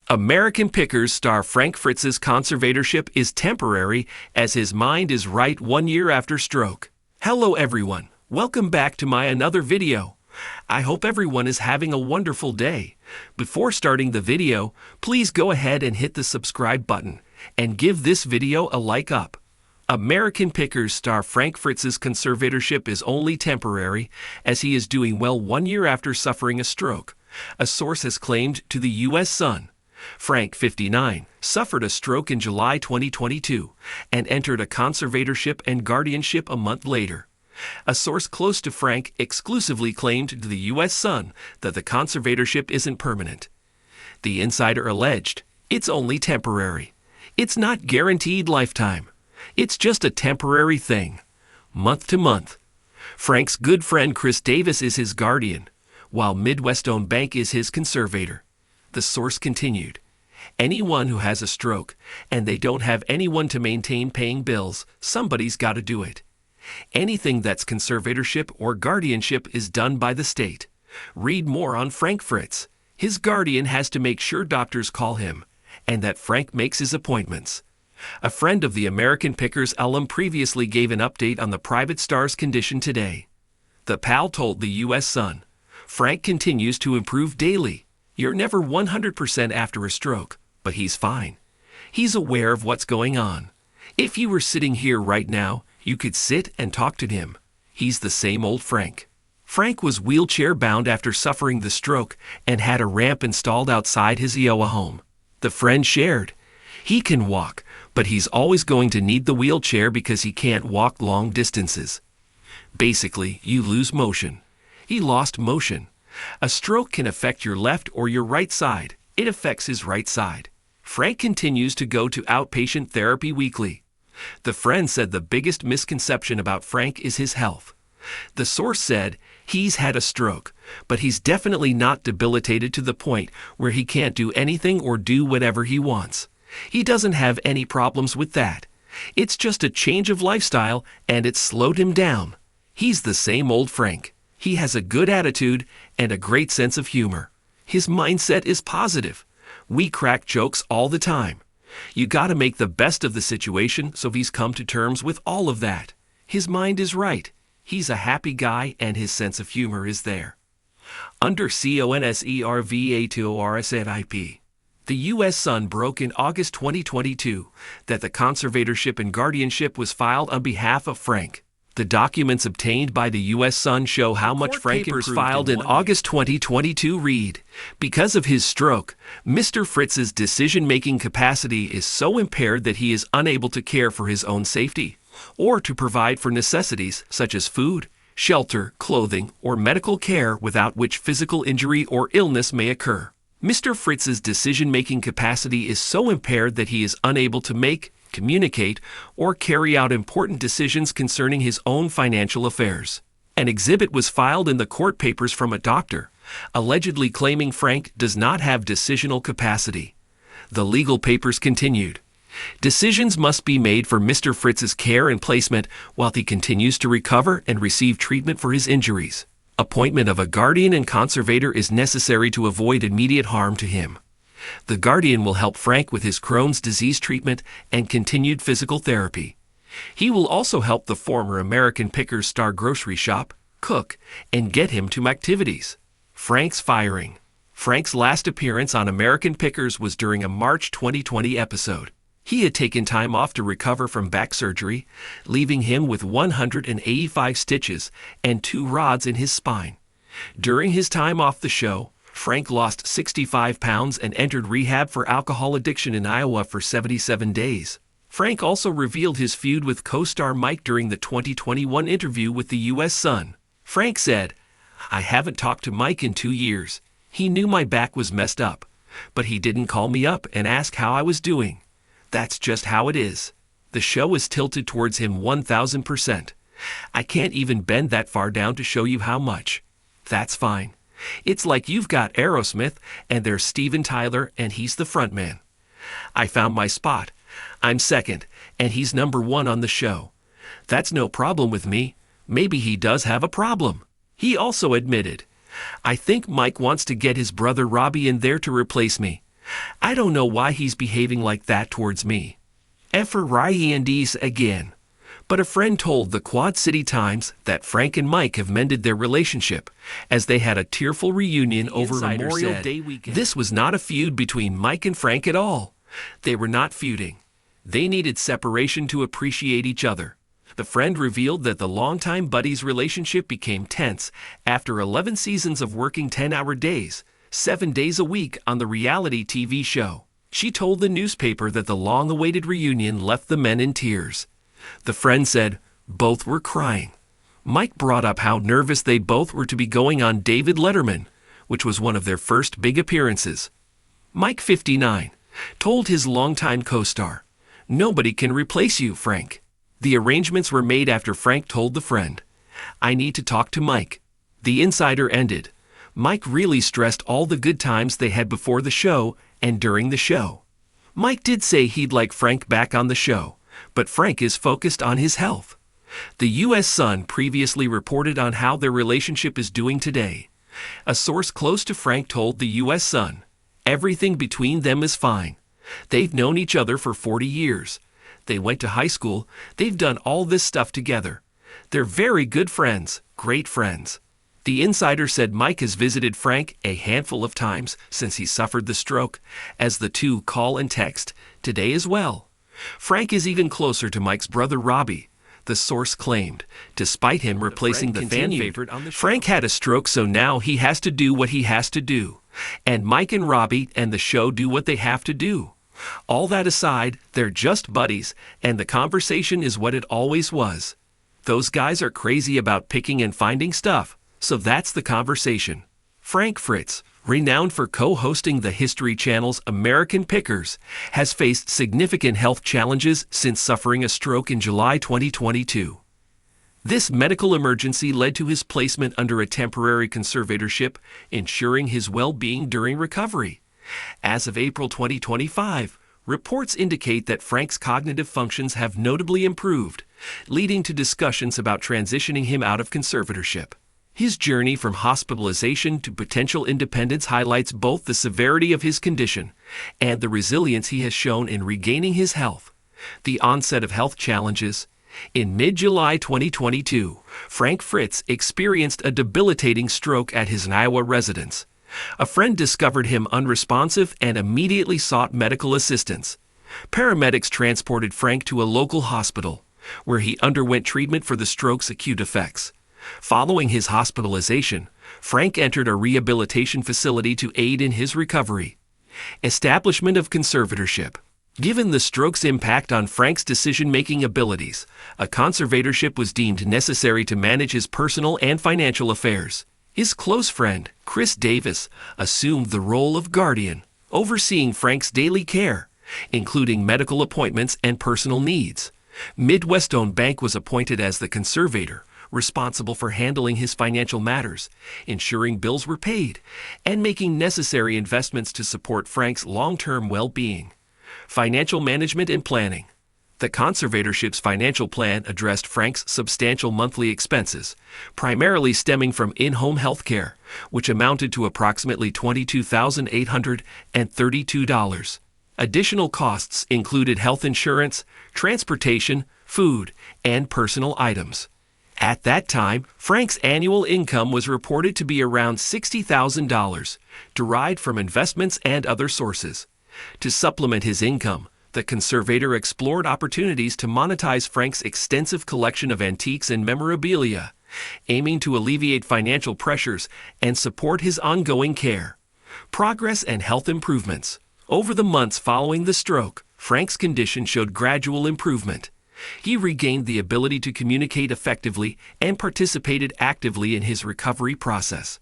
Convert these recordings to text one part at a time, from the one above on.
American Pickers star Frank Fritz's conservatorship is temporary as his mind is right 1 year after stroke. Hello everyone, welcome back to my another video. I hope everyone is having a wonderful day. Before starting the video, please go ahead and hit the subscribe button and give this video a like up. American Pickers star Frank Fritz's conservatorship is only temporary as he is doing well 1 year after suffering a stroke, a source has claimed to the U.S. Sun. Frank, 59, suffered a stroke in July 2022 and entered a conservatorship and guardianship a month later. A source close to Frank exclusively claimed to the U.S. Sun that the conservatorship isn't permanent. The insider alleged, "It's only temporary. It's not guaranteed lifetime. It's just a temporary thing, month to month." Frank's good friend Chris Davis is his guardian, while Midwest-owned bank is his conservator. The source continued, "Anyone who has a stroke and they don't have anyone to maintain paying bills, somebody's got to do it. Anything that's conservatorship or guardianship is done by the state." Read more on Frank Fritz. His guardian has to make sure doctors call him and that Frank makes his appointments. A friend of the American Pickers alum previously gave an update on the private star's condition today. The pal told the U.S. Sun, "Frank continues to improve daily. You're never 100% after a stroke, but he's fine. He's aware of what's going on. If you were sitting here right now, you could sit and talk to him. He's the same old Frank." Frank was wheelchair-bound after suffering the stroke and had a ramp installed outside his Iowa home. The friend shared, "He can walk, but he's always going to need the wheelchair because he can't walk long distances. Basically, you lose motion." He lost motion. A stroke can affect your left or your right side. It affects his right side. Frank continues to go to outpatient therapy weekly. The friend said the biggest misconception about Frank is his health. The source said, "He's had a stroke, but he's definitely not debilitated to the point where he can't do anything or do whatever he wants. He doesn't have any problems with that. It's just a change of lifestyle and it's slowed him down. He's the same old Frank. He has a good attitude and a great sense of humor. His mindset is positive. We crack jokes all the time. You gotta make the best of the situation, so he's come to terms with all of that. His mind is right. He's a happy guy and his sense of humor is there." Under conservatorship, the U.S. Sun broke in August 2022 that the conservatorship and guardianship was filed on behalf of Frank. The documents obtained by the U.S. Sun show how much Frank improved. Filed in August 2022 read, "Because of his stroke, Mr. Fritz's decision-making capacity is so impaired that he is unable to care for his own safety or to provide for necessities such as food, shelter, clothing, or medical care without which physical injury or illness may occur. Mr. Fritz's decision-making capacity is so impaired that he is unable to make, communicate, or carry out important decisions concerning his own financial affairs." An exhibit was filed in the court papers from a doctor, allegedly claiming Frank does not have decisional capacity. The legal papers continued, "Decisions must be made for Mr. Fritz's care and placement while he continues to recover and receive treatment for his injuries. Appointment of a guardian and conservator is necessary to avoid immediate harm to him. The guardian will help Frank with his Crohn's disease treatment and continued physical therapy. He will also help the former American Pickers star grocery shop, cook, and get him to activities." Frank's firing. Frank's last appearance on American Pickers was during a March 2020 episode. He had taken time off to recover from back surgery, leaving him with 185 stitches and 2 rods in his spine. During his time off the show, Frank lost 65 pounds and entered rehab for alcohol addiction in Iowa for 77 days. Frank also revealed his feud with co-star Mike during the 2021 interview with the U.S. Sun. Frank said, "I haven't talked to Mike in 2 years. He knew my back was messed up, but he didn't call me up and ask how I was doing. That's just how it is." The show is tilted towards him 1000%. "I can't even bend that far down to show you how much. That's fine. It's like you've got Aerosmith and there's Steven Tyler and he's the frontman. I found my spot. I'm second and he's number 1 on the show. That's no problem with me. Maybe he does have a problem." He also admitted, "I think Mike wants to get his brother Robbie in there to replace me. I don't know why he's behaving like that towards me. For Ryan's again. But a friend told the Quad City Times that Frank and Mike have mended their relationship, as they had a tearful reunion over Memorial Day weekend. This was not a feud between Mike and Frank at all. They were not feuding. They needed separation to appreciate each other. The friend revealed that the longtime buddies' relationship became tense after 11 seasons of working 10-hour days, 7 days a week on the reality TV show. She told the newspaper that the long-awaited reunion left the men in tears. The friend said both were crying. Mike brought up how nervous they both were to be going on David Letterman, which was one of their first big appearances. Mike, 59, told his longtime co-star, "Nobody can replace you, Frank." The arrangements were made after Frank told the friend, "I need to talk to Mike." The insider ended. Mike really stressed all the good times they had before the show and during the show. Mike did say he'd like Frank back on the show, but Frank is focused on his health. The U.S. Sun previously reported on how their relationship is doing today. A source close to Frank told the U.S. Sun, "Everything between them is fine. They've known each other for 40 years. They went to high school. They've done all this stuff together. They're very good friends, great friends." The insider said Mike has visited Frank a handful of times since he suffered the stroke, as the two call and text today as well. Frank is even closer to Mike's brother Robbie, the source claimed, despite him replacing the fan favorite on the show. Frank had a stroke, so now he has to do what he has to do. And Mike and Robbie and the show do what they have to do. All that aside, they're just buddies, and the conversation is what it always was. Those guys are crazy about picking and finding stuff, so that's the conversation. Frank Fritz, renowned for co-hosting the History Channel's American Pickers, has faced significant health challenges since suffering a stroke in July 2022. This medical emergency led to his placement under a temporary conservatorship, ensuring his well-being during recovery. As of April 2025, reports indicate that Frank's cognitive functions have notably improved, leading to discussions about transitioning him out of conservatorship. His journey from hospitalization to potential independence highlights both the severity of his condition and the resilience he has shown in regaining his health. The onset of health challenges. In mid-July 2022, Frank Fritz experienced a debilitating stroke at his Iowa residence. A friend discovered him unresponsive and immediately sought medical assistance. Paramedics transported Frank to a local hospital, where he underwent treatment for the stroke's acute effects. Following his hospitalization, Frank entered a rehabilitation facility to aid in his recovery. Establishment of conservatorship. Given the stroke's impact on Frank's decision-making abilities, a conservatorship was deemed necessary to manage his personal and financial affairs. His close friend, Chris Davis, assumed the role of guardian, overseeing Frank's daily care, including medical appointments and personal needs. Midwest-owned bank was appointed as the conservator, responsible for handling his financial matters, ensuring bills were paid, and making necessary investments to support Frank's long-term well-being. Financial management and planning. The conservatorship's financial plan addressed Frank's substantial monthly expenses, primarily stemming from in-home health care, which amounted to approximately $22,832. Additional costs included health insurance, transportation, food, and personal items. At that time, Frank's annual income was reported to be around $60,000, derived from investments and other sources. To supplement his income, the conservator explored opportunities to monetize Frank's extensive collection of antiques and memorabilia, aiming to alleviate financial pressures and support his ongoing care. Progress and health improvements. Over the months following the stroke, Frank's condition showed gradual improvement. He regained the ability to communicate effectively and participated actively in his recovery process.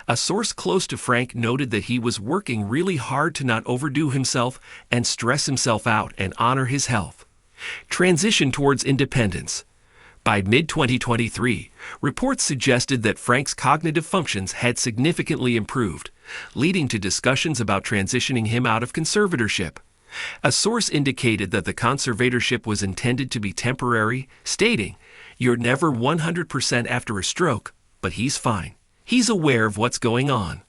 A source close to Frank noted that he was working really hard to not overdo himself and stress himself out and honor his health. Transition towards independence. By mid-2023, reports suggested that Frank's cognitive functions had significantly improved, leading to discussions about transitioning him out of conservatorship. A source indicated that the conservatorship was intended to be temporary, stating, "You're never 100% after a stroke, but he's fine. He's aware of what's going on."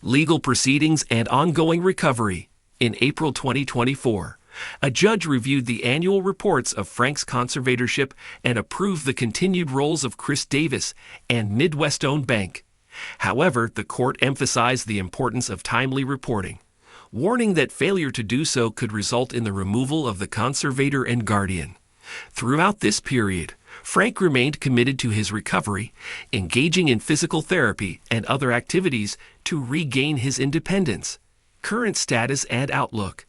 Legal proceedings and ongoing recovery. In April 2024, a judge reviewed the annual reports of Frank's conservatorship and approved the continued roles of Chris Davis and Midwest-owned bank. However, the court emphasized the importance of timely reporting, warning that failure to do so could result in the removal of the conservator and guardian. Throughout this period, Frank remained committed to his recovery, engaging in physical therapy and other activities to regain his independence. Current status and outlook.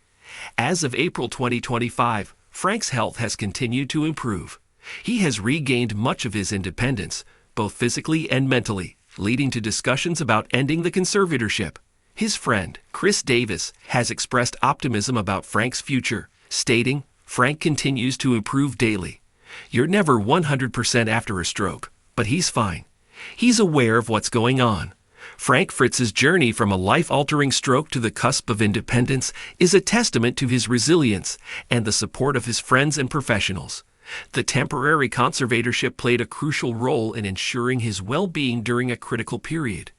As of April 2025, Frank's health has continued to improve. He has regained much of his independence, both physically and mentally, leading to discussions about ending the conservatorship. His friend, Chris Davis, has expressed optimism about Frank's future, stating, "Frank continues to improve daily. You're never 100% after a stroke, but he's fine. He's aware of what's going on." Frank Fritz's journey from a life-altering stroke to the cusp of independence is a testament to his resilience and the support of his friends and professionals. The temporary conservatorship played a crucial role in ensuring his well-being during a critical period.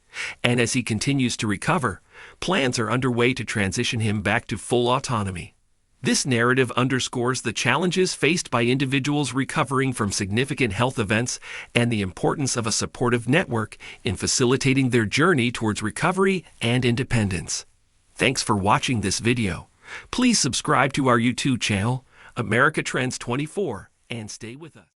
And as he continues to recover, plans are underway to transition him back to full autonomy. This narrative underscores the challenges faced by individuals recovering from significant health events and the importance of a supportive network in facilitating their journey towards recovery and independence. Thanks for watching this video. Please subscribe to our YouTube channel, America Trends 24, and stay with us.